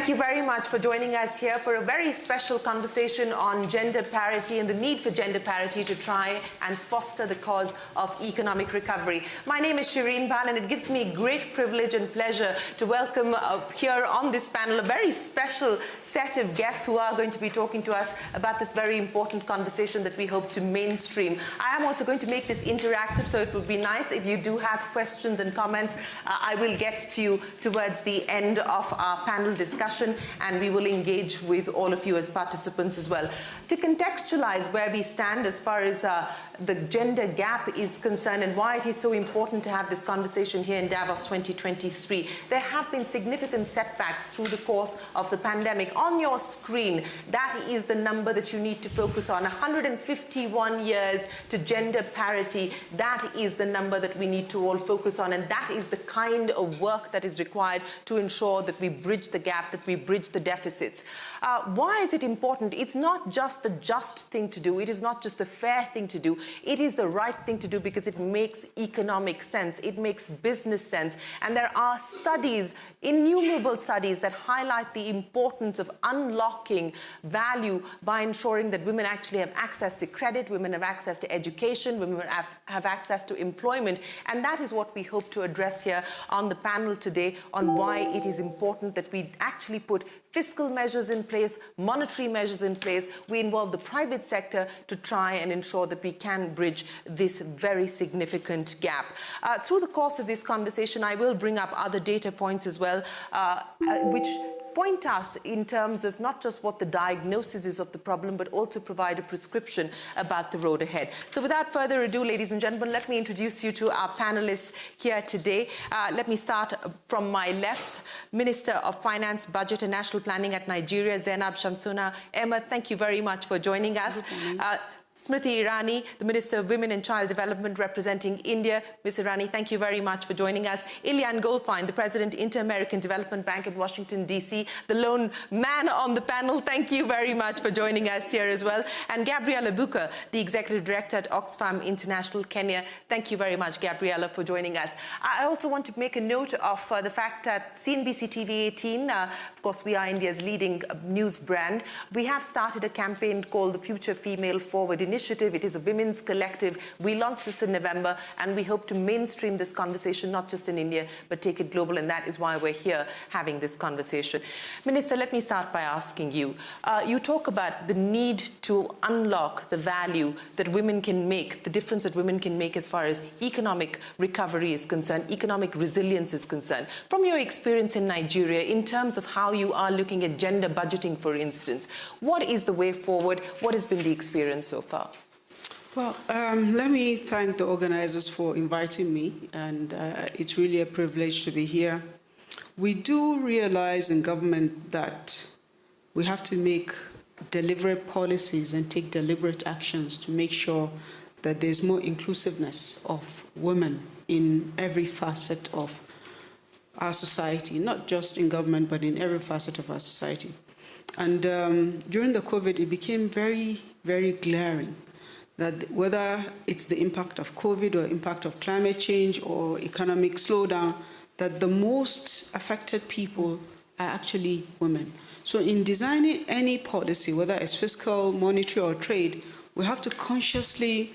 Thank you very much for joining us here for a very special conversation on gender parity and the need for gender parity to try and foster the cause of economic recovery. My name is Shireen Bhan, and it gives me great privilege and pleasure to welcome here on this panel a very special set of guests who are going to be talking to us about this very important conversation that we hope to mainstream. I am also going to make this interactive, so it would be nice if you do have questions and comments. I will get to you towards the end of our panel discussion, and we will engage with all of you as participants as well. To contextualize where we stand as far as the gender gap is concerned and why it is so important to have this conversation here in Davos 2023, there have been significant setbacks through the course of the pandemic. On your screen, that is the number that you need to focus on. 151 years to gender parity, that is the number that we need to all focus on, and that is the kind of work that is required to ensure that we bridge the gap, that we bridge the deficits. Why is it important? It's not just the just thing to do. It is not just the fair thing to do. It is the right thing to do because it makes economic sense. It makes business sense. And there are studies, innumerable studies, that highlight the importance of unlocking value by ensuring that women actually have access to credit, women have access to education, women have access to employment. And that is what we hope to address here on the panel today, on why it is important that we actually put fiscal measures in place, monetary measures in place. We involve the private sector to try and ensure that we can bridge this very significant gap. Through the course of this conversation, I will bring up other data points as well, which point us in terms of not just what the diagnosis is of the problem, but also provide a prescription about the road ahead. So without further ado, ladies and gentlemen, let me introduce you to our panelists here today. Let me start from my left. Minister of Finance, Budget and National Planning at Nigeria, Zainab Ahmed, thank you very much for joining us. Smriti Irani, the Minister of Women and Child Development representing India. Ms. Irani, thank you very much for joining us. Ilan Goldfajn, the President, Inter-American Development Bank in Washington, D.C., the lone man on the panel. Thank you very much for joining us here as well. And Gabriela Bucher, the Executive Director at Oxfam International, Kenya. Thank you very much, Gabriela, for joining us. I also want to make a note of the fact that CNBC TV 18, of course, we are India's leading news brand. We have started a campaign called the Future Female Forward Initiative. It is a women's collective. We launched this in November, and we hope to mainstream this conversation, not just in India, but take it global, and that is why we're here having this conversation. Minister, let me start by asking you. You talk about the need to unlock the value that women can make, the difference that women can make as far as economic recovery is concerned, economic resilience is concerned. From your experience in Nigeria, in terms of how you are looking at gender budgeting, for instance, what is the way forward? What has been the experience so far? Well, let me thank the organizers for inviting me, and it's really a privilege to be here. We do realize in government that we have to make deliberate policies and take deliberate actions to make sure that there's more inclusiveness of women in every facet of our society, not just in government, but in every facet of our society. And during the COVID, it became very, very glaring that whether it's the impact of COVID or impact of climate change or economic slowdown, that the most affected people are actually women. So in designing any policy, whether it's fiscal, monetary, or trade, we have to consciously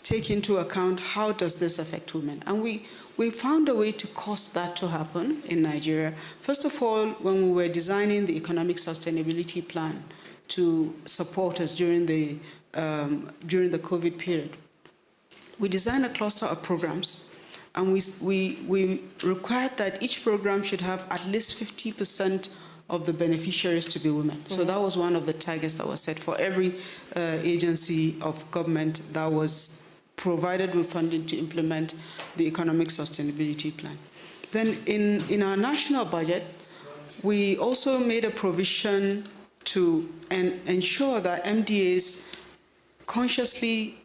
take into account how does this affect women. And we found a way to cause that to happen in Nigeria. First of all, when we were designing the economic sustainability plan to support us during the COVID period, we designed a cluster of programs, and we required that each program should have at least 50% of the beneficiaries to be women. Mm-hmm. So that was one of the targets that was set for every agency of government that was provided with funding to implement the economic sustainability plan. Then in our national budget, we also made a provision to ensure that MDAs consciously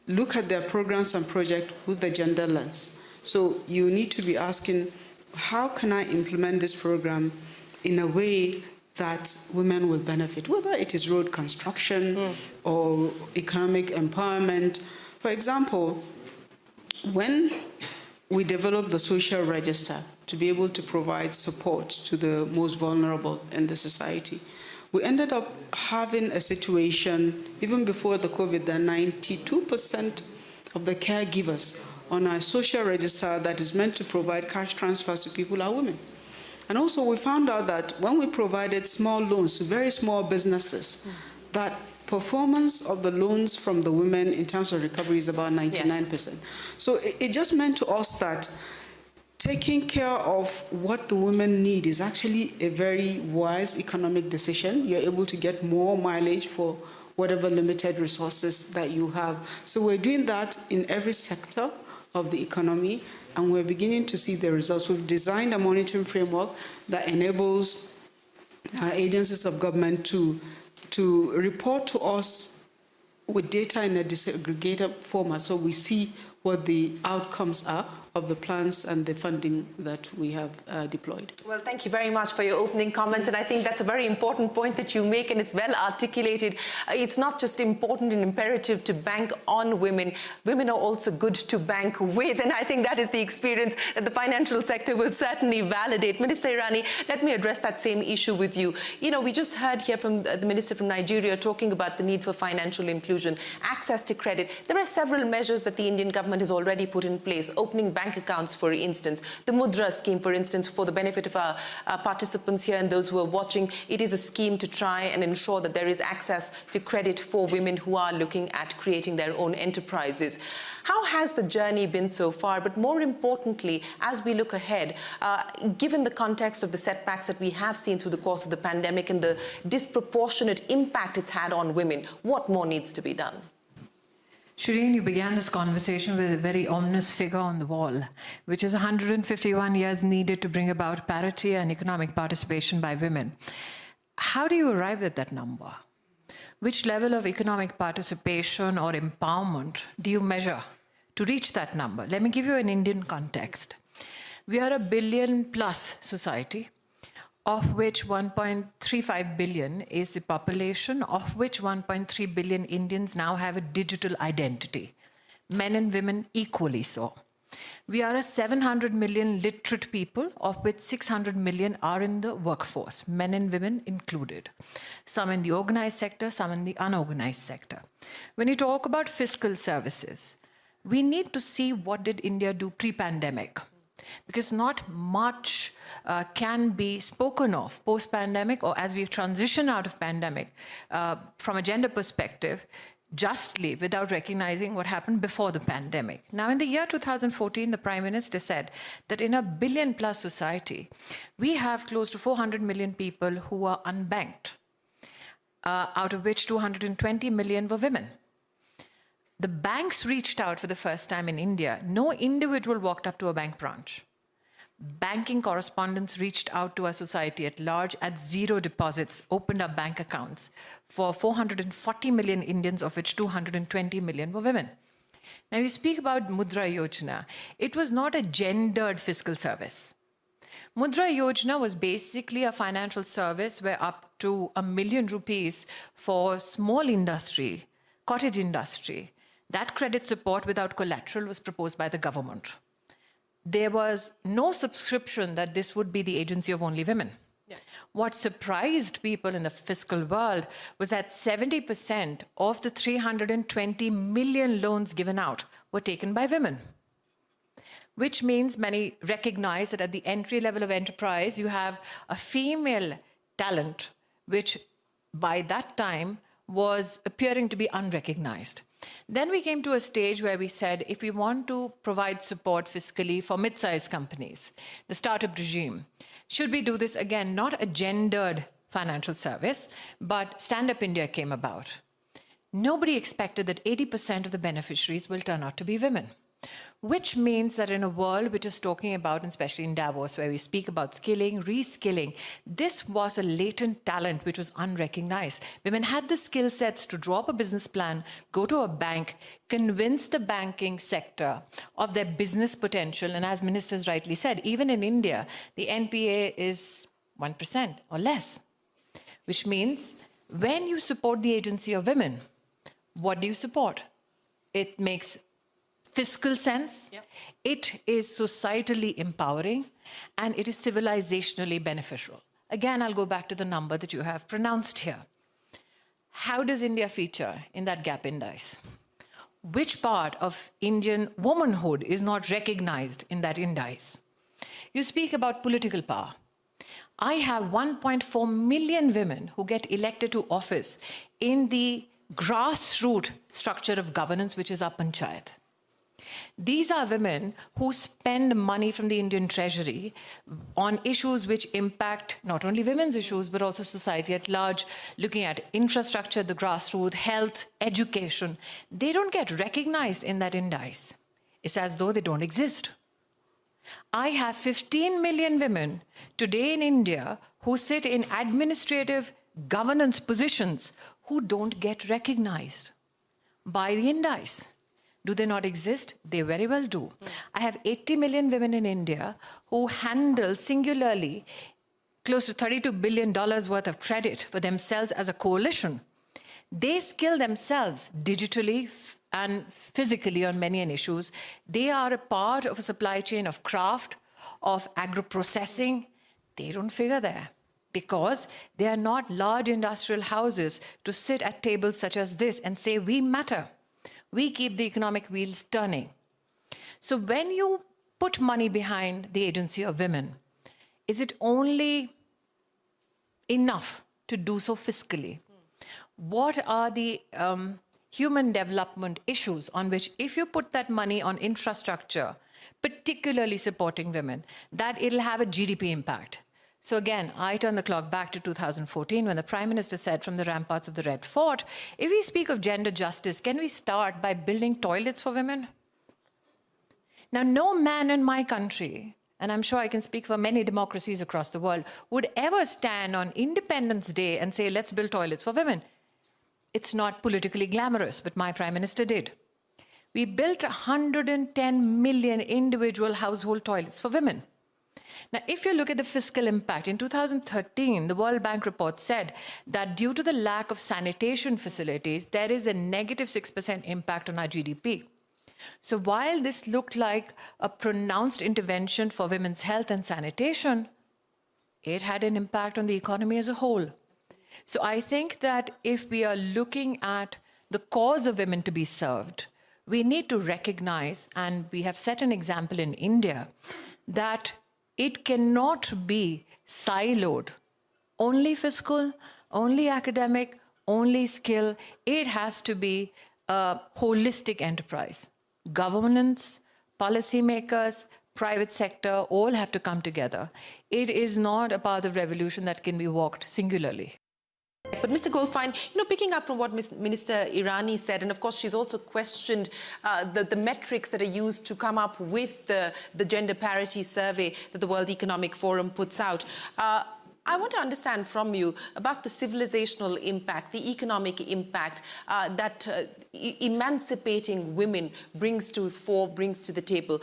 look at their programs and projects with the gender lens. So you need to be asking, how can I implement this program in a way that women will benefit, whether it is road construction or economic empowerment. For example, when we developed the social register, to be able to provide support to the most vulnerable in the society. We ended up having a situation, even before the COVID, that 92% of the caregivers on our social register that is meant to provide cash transfers to people are women. And also we found out that when we provided small loans to very small businesses, that performance of the loans from the women in terms of recovery is about 99%. Yes. So it just meant to us that taking care of what the women need is actually a very wise economic decision. You're able to get more mileage for whatever limited resources that you have. So we're doing that in every sector of the economy, and we're beginning to see the results. We've designed a monitoring framework that enables agencies of government to report to us with data in a disaggregated format, so we see what the outcomes are of the plans and the funding that we have deployed. Well, thank you very much for your opening comments, and I think that's a very important point that you make, and it's well articulated. It's not just important and imperative to bank on women. Women are also good to bank with, and I think that is the experience that the financial sector will certainly validate. Minister Irani, let me address that same issue with you. You know, we just heard here from the Minister from Nigeria talking about the need for financial inclusion, access to credit. There are several measures that the Indian government has already put in place, opening bank accounts, for instance, the Mudra scheme, for instance, for the benefit of our participants here and those who are watching. It is a scheme to try and ensure that there is access to credit for women who are looking at creating their own enterprises. How has the journey been so far? But more importantly, as we look ahead, given the context of the setbacks that we have seen through the course of the pandemic and the disproportionate impact it's had on women, what more needs to be done? Shireen, you began this conversation with a very ominous figure on the wall, which is 151 years needed to bring about parity and economic participation by women. How do you arrive at that number? Which level of economic participation or empowerment do you measure to reach that number? Let me give you an Indian context. We are a billion-plus society, of which 1.35 billion is the population, of which 1.3 billion Indians now have a digital identity, men and women equally so. We are a 700 million literate people, of which 600 million are in the workforce, men and women included. Some in the organized sector, some in the unorganized sector. When you talk about fiscal services, we need to see what did India do pre-pandemic, because not much can be spoken of post-pandemic or as we've transitioned out of pandemic from a gender perspective, justly without recognizing what happened before the pandemic. Now, in the year 2014, the Prime Minister said that in a billion-plus society, we have close to 400 million people who are unbanked, out of which 220 million were women. The banks reached out for the first time in India. No individual walked up to a bank branch. Banking correspondents reached out to our society at large at zero deposits, opened up bank accounts for 440 million Indians, of which 220 million were women. Now, you speak about Mudra Yojana. It was not a gendered fiscal service. Mudra Yojana was basically a financial service where up to ₹1 million for small industry, cottage industry, that credit support without collateral was proposed by the government. There was no subscription that this would be the agency of only women. Yeah. What surprised people in the fiscal world was that 70% of the 320 million loans given out were taken by women, which means many recognize that at the entry level of enterprise, you have a female talent, which by that time was appearing to be unrecognized. Then we came to a stage where we said, if we want to provide support fiscally for mid-sized companies, the startup regime, should we do this again, not a gendered financial service, but Stand Up India came about. Nobody expected that 80% of the beneficiaries will turn out to be women, which means that in a world which is talking about, and especially in Davos, where we speak about skilling, reskilling, this was a latent talent which was unrecognized. Women had the skill sets to draw up a business plan, go to a bank, convince the banking sector of their business potential. And as ministers rightly said, even in India, the NPA is 1% or less, which means when you support the agency of women, what do you support? It makes fiscal sense, it is societally empowering, and it is civilizationally beneficial. Again, I'll go back to the number that you have pronounced here. How does India feature in that gap index? Which part of Indian womanhood is not recognized in that index? You speak about political power. I have 1.4 million women who get elected to office in the grassroots structure of governance, which is our panchayat. These are women who spend money from the Indian treasury on issues which impact not only women's issues, but also society at large, looking at infrastructure, the grassroots, health, education. They don't get recognized in that index. It's as though they don't exist. I have 15 million women today in India who sit in administrative governance positions who don't get recognized by the index. Do they not exist? They very well do. I have 80 million women in India who handle singularly close to $32 billion worth of credit for themselves as a coalition. They skill themselves digitally and physically on many issues. They are a part of a supply chain of craft, of agro-processing. They don't figure there because they are not large industrial houses to sit at tables such as this and say, we matter. We keep the economic wheels turning. So when you put money behind the agency of women, is it only enough to do so fiscally? What are the human development issues on which, if you put that money on infrastructure, particularly supporting women, that it'll have a GDP impact? So again, I turn the clock back to 2014 when the Prime Minister said from the ramparts of the Red Fort, if we speak of gender justice, can we start by building toilets for women? Now, no man in my country, and I'm sure I can speak for many democracies across the world, would ever stand on Independence Day and say, let's build toilets for women. It's not politically glamorous, but my Prime Minister did. We built 110 million individual household toilets for women. Now, if you look at the fiscal impact, in 2013, the World Bank report said that due to the lack of sanitation facilities, there is a negative 6% impact on our GDP. So while this looked like a pronounced intervention for women's health and sanitation, it had an impact on the economy as a whole. So I think that if we are looking at the cause of women to be served, we need to recognize, and we have set an example in India, that it cannot be siloed, only fiscal, only academic, only skill. It has to be a holistic enterprise. Governance, policymakers, private sector, all have to come together. It is not a path of revolution that can be walked singularly. But Mr. Goldfajn, picking up from what Minister Irani said, and of course she's also questioned the metrics that are used to come up with the gender parity survey that the World Economic Forum puts out. I want to understand from you about the civilizational impact, the economic impact that emancipating women brings to the table.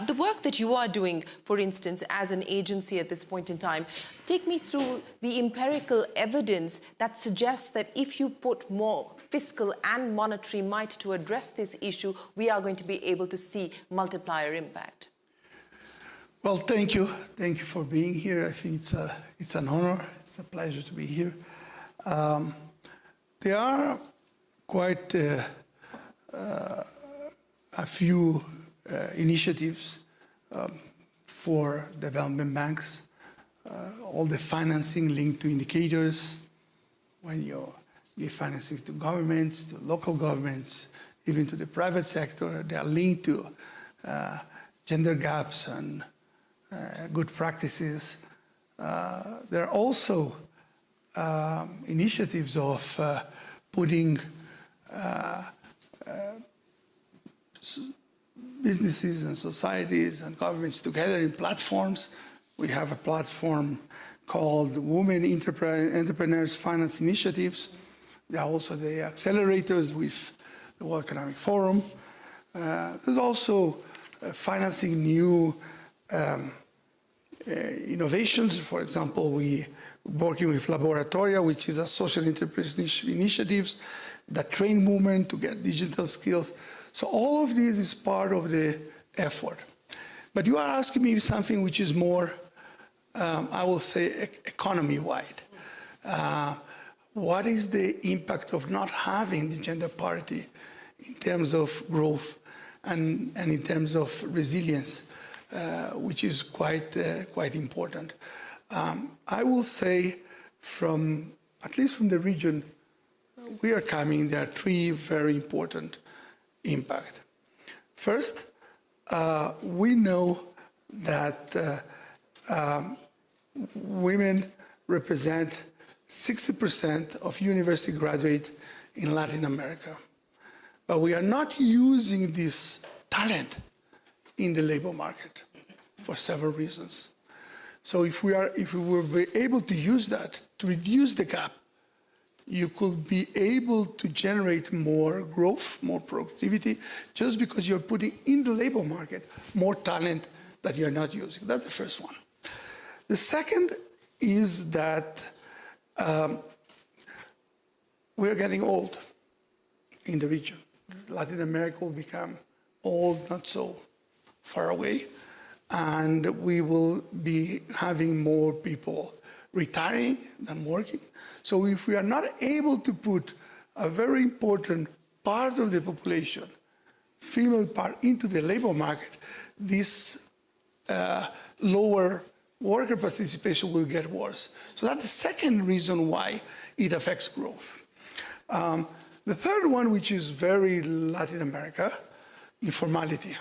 The work that you are doing, for instance, as an agency at this point in time, take me through the empirical evidence that suggests that if you put more fiscal and monetary might to address this issue, we are going to be able to see multiplier impact. Well, thank you. Thank you for being here. I think it's an honor. It's a pleasure to be here. There are quite a few initiatives for development banks. All the financing linked to indicators, when you give financing to governments, to local governments, even to the private sector, they are linked to gender gaps and good practices. There are also initiatives of putting businesses and societies and governments together in platforms. We have a platform called Women Entrepreneurs Finance Initiatives. There are also the accelerators with the World Economic Forum. There's also financing new innovations. For example, we're working with Laboratoria, which is a social entrepreneurship initiatives that train women to get digital skills. So all of this is part of the effort. But you are asking me something which is more, I will say, economy-wide. What is the impact of not having the gender parity in terms of growth and in terms of resilience, which is quite important. I will say at least from the region we are coming, there are three very important impacts. First, we know that women represent 60% of university graduates in Latin America. But we are not using this talent in the labor market for several reasons. So if we were able to use that to reduce the gap, you could be able to generate more growth, more productivity, just because you're putting in the labor market more talent that you're not using. That's the first one. The second is that we're getting old in the region. Latin America will become old, not so far away, and we will be having more people retiring than working. So if we are not able to put a very important part of the population, female part, into the labor market, this lower worker participation will get worse. So that's the second reason why it affects growth. The third one, which is very Latin America, informality.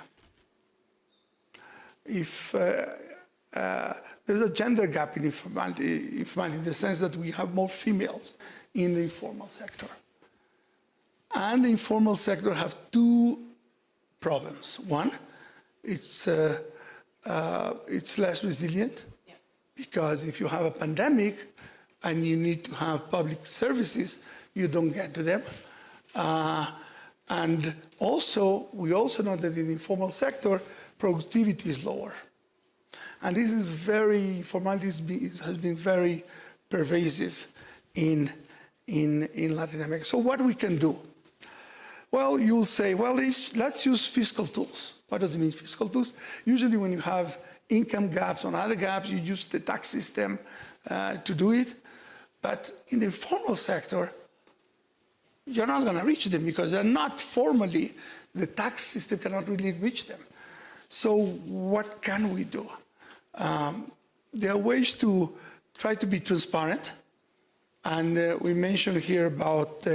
If there's a gender gap in informality in the sense that we have more females in the informal sector. And the informal sector have two problems. One, it's less resilient, because if you have a pandemic and you need to have public services, you don't get to them. And also, we also know that in the informal sector, productivity is lower. And this is informality has been very pervasive in Latin America. So what we can do? Well, you'll say, well, let's use fiscal tools. What does it mean, fiscal tools? Usually when you have income gaps or other gaps, you use the tax system to do it. But in the informal sector, you're not going to reach them because they're not formally, the tax system cannot really reach them. So what can we do? There are ways to try to be transparent. And we mentioned here about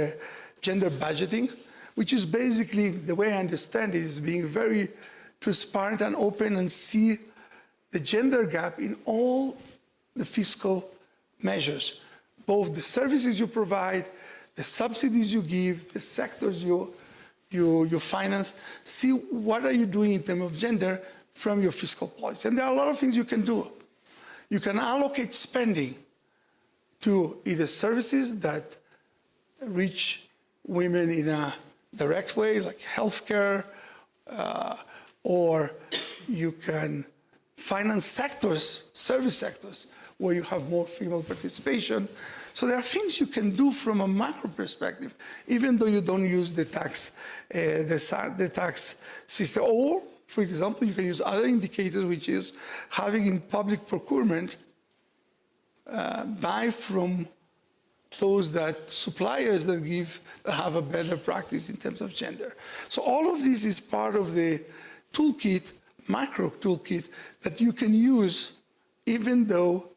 gender budgeting, which is basically, the way I understand it, is being very transparent and open and see the gender gap in all the fiscal measures, both the services you provide, the subsidies you give, the sectors you finance. See what are you doing in terms of gender from your fiscal policy. And there are a lot of things you can do. You can allocate spending to either services that reach women in a direct way, like healthcare, or you can finance sectors, service sectors, where you have more female participation. So there are things you can do from a macro perspective, even though you don't use the tax system. Or, for example, you can use other indicators, which is having in public procurement, buy from those suppliers that have a better practice in terms of gender. So all of this is part of the toolkit, macro toolkit, that you can use even though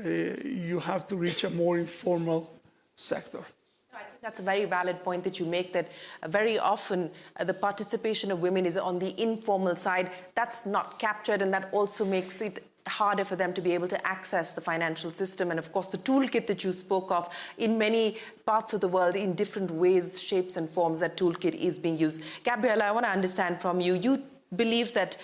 you have to reach a more informal sector. I think that's a very valid point that you make, that very often the participation of women is on the informal side. That's not captured, and that also makes it harder for them to be able to access the financial system. And of course, the toolkit that you spoke of, in many parts of the world, in different ways, shapes and forms, that toolkit is being used. Gabriela, I want to understand from you. You believe that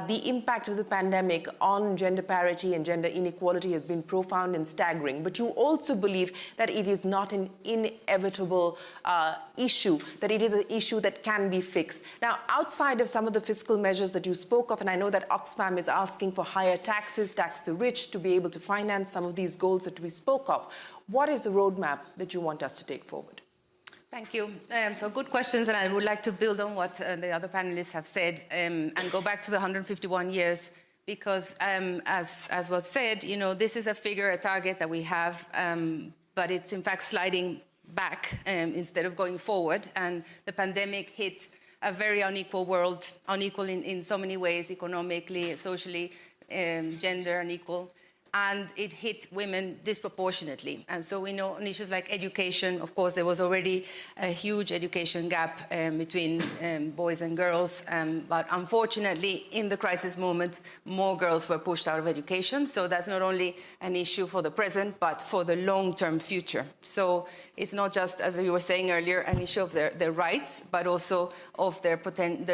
the impact of the pandemic on gender parity and gender inequality has been profound and staggering, but you also believe that it is not an inevitable issue, that it is an issue that can be fixed. Now, outside of some of the fiscal measures that you spoke of, and I know that Oxfam is asking for higher taxes, tax the rich, to be able to finance some of these goals that we spoke of, what is the roadmap that you want us to take forward? Thank you. So good questions, and I would like to build on what the other panelists have said and go back to the 151 years, because as was said, you know, this is a figure, a target that we have, but it's in fact sliding back instead of going forward. And the pandemic hit a very unequal world, unequal in so many ways, economically, socially, gender unequal. And it hit women disproportionately. And so we know on issues like education, of course, there was already a huge education gap between boys and girls. But unfortunately, in the crisis moment, more girls were pushed out of education. So that's not only an issue for the present, but for the long-term future. So it's not just, as you were saying earlier, an issue of their rights, but also of their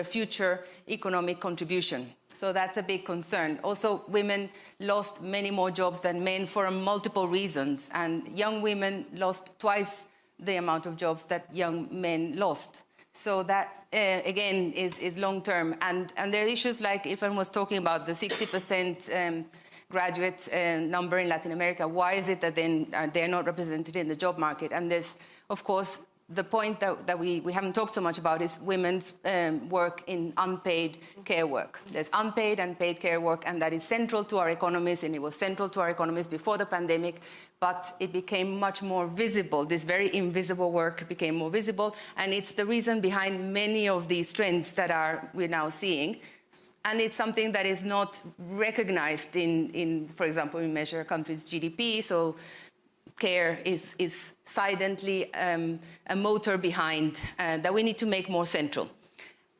future economic contribution. So that's a big concern. Also, women lost many more jobs than men for multiple reasons. And young women lost twice the amount of jobs that young men lost. So that, again, is long-term. And there are issues like, Ilan was talking about the 60% graduate number in Latin America. Why is it that they're not represented in the job market? And there's, of course, the point that we haven't talked so much about is women's work in unpaid care work. There's unpaid and paid care work, and that is central to our economies, and it was central to our economies before the pandemic, but it became much more visible. This very invisible work became more visible, and it's the reason behind many of these trends that we're now seeing. And it's something that is not recognized in, for example, we measure a country's GDP, so care is silently a motor behind that we need to make more central.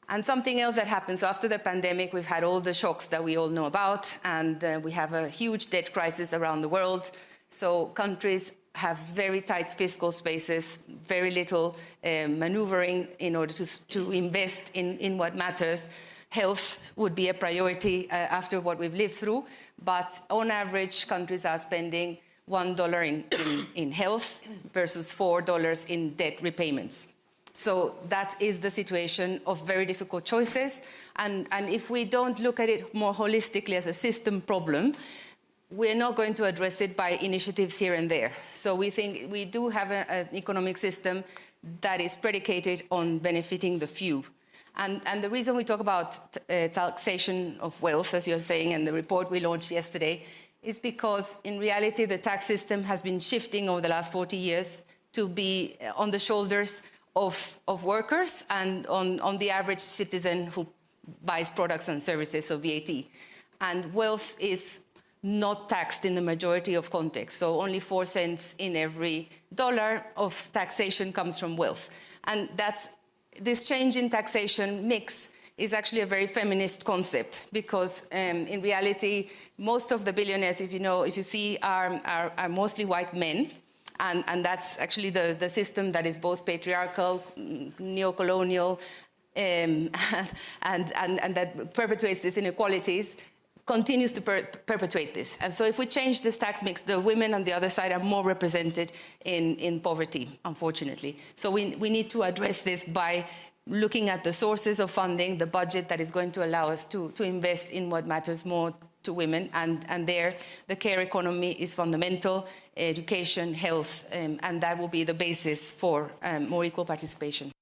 And something else that happened, so after the pandemic, we've had all the shocks that we all know about, and we have a huge debt crisis around the world. So countries have very tight fiscal spaces, very little maneuvering in order to invest in what matters. Health would be a priority after what we've lived through, but on average, countries are spending $1 in health versus $4 in debt repayments. So that is the situation of very difficult choices. And if we don't look at it more holistically as a system problem, we're not going to address it by initiatives here and there. So we think we do have an economic system that is predicated on benefiting the few. And the reason we talk about taxation of wealth, as you're saying, in the report we launched yesterday, is because in reality the tax system has been shifting over the last 40 years to be on the shoulders of workers and on the average citizen who buys products and services, so VAT. And wealth is not taxed in the majority of contexts, so only 4 cents in every dollar of taxation comes from wealth. And this change in taxation mix is actually a very feminist concept, because in reality, most of the billionaires, if you see, are mostly white men. And that's actually the system that is both patriarchal, neo-colonial, and that perpetuates these inequalities, continues to perpetuate this. And so if we change this tax mix, the women on the other side are more represented in poverty, unfortunately. So we need to address this by looking at the sources of funding, the budget that is going to allow us to invest in what matters more to women. And there, the care economy is fundamental, education, health, and that will be the basis for more equal participation.